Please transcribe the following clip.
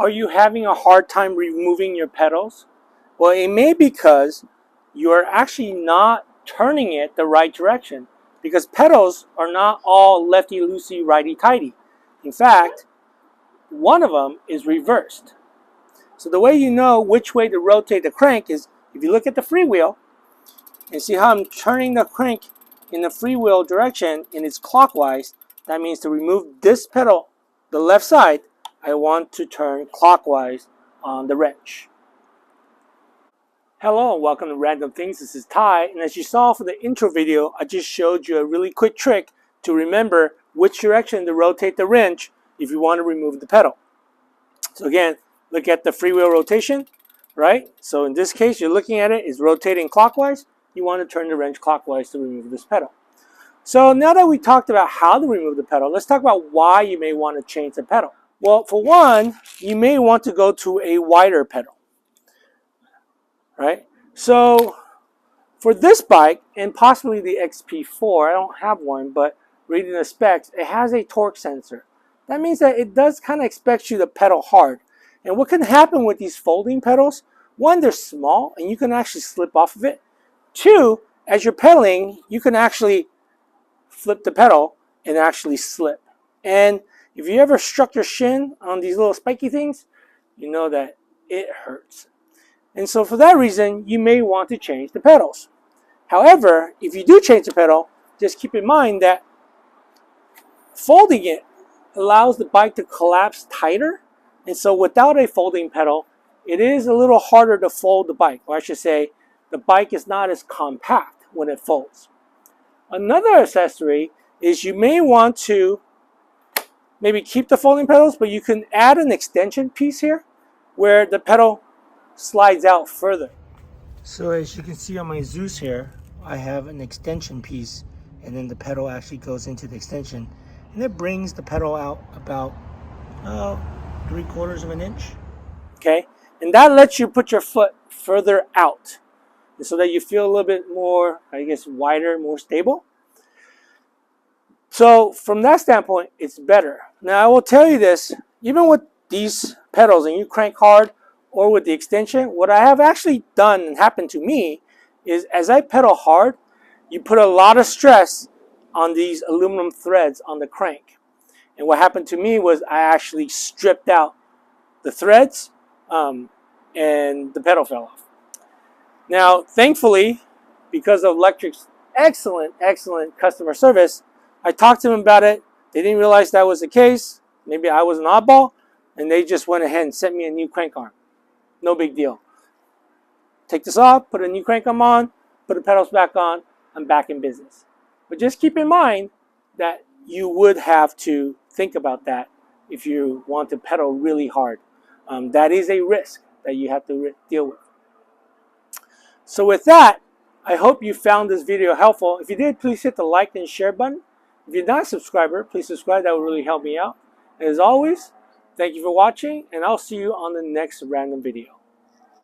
are you having a hard time removing your pedals? Well, it may be because you're actually not turning it the right direction, because pedals are not all lefty loosey, righty tighty. In fact, one of them is reversed. So the way you know which way to rotate the crank is if you look at the freewheel and see how I'm turning the crank in the freewheel direction and it's clockwise. That means to remove this pedal, the left side, I want to turn clockwise on the wrench. Hello and welcome to Random Things. This is Ty, and as you saw for the intro video, I just showed you a really quick trick to remember which direction to rotate the wrench if you want to remove the pedal. So again, look at the freewheel rotation, right? So in this case, you're looking at it, it's rotating clockwise. You want to turn the wrench clockwise to remove this pedal. So now that we talked about how to remove the pedal, let's talk about why you may want to change the pedal. Well, for one, you may want to go to a wider pedal. Right? So for this bike and possibly the XP4, I don't have one, but reading the specs, it has a torque sensor. That means that it does kind of expect you to pedal hard. And what can happen with these folding pedals, one, they're small and you can actually slip off of it. Two, as you're pedaling, you can actually flip the pedal and actually slip. And if you ever struck your shin on these little spiky things, you know that it hurts. And so for that reason, you may want to change the pedals. However, if you do change the pedal, just keep in mind that folding it allows the bike to collapse tighter. And so without a folding pedal, it is a little harder to fold the bike. Or I should say, the bike is not as compact when it folds. Another accessory is you may want to maybe keep the folding pedals, but you can add an extension piece here where the pedal slides out further. So as you can see on my Zeus here, I have an extension piece, and then the pedal actually goes into the extension, and it brings the pedal out about 3/4 of an inch. Okay, and that lets you put your foot further out, so that you feel a little bit more, I guess, wider, more stable. So from that standpoint, it's better. Now I will tell you this, even with these pedals and you crank hard, or with the extension, what I have actually done and happened to me is as I pedal hard, you put a lot of stress on these aluminum threads on the crank. And what happened to me was I actually stripped out the threads and the pedal fell off. Now, thankfully, because of Lectric's excellent customer service, I talked to them about it. They didn't realize that was the case. Maybe I was an oddball, and they just went ahead and sent me a new crank arm. No big deal. Take this off, put a new crank arm on, put the pedals back on, I'm back in business. But just keep in mind that you would have to think about that if you want to pedal really hard. That is a risk that you have to deal with. So with that, I hope you found this video helpful. If you did, please hit the like and share button. If you're not a subscriber, please subscribe. That would really help me out. And as always, thank you for watching, and I'll see you on the next random video.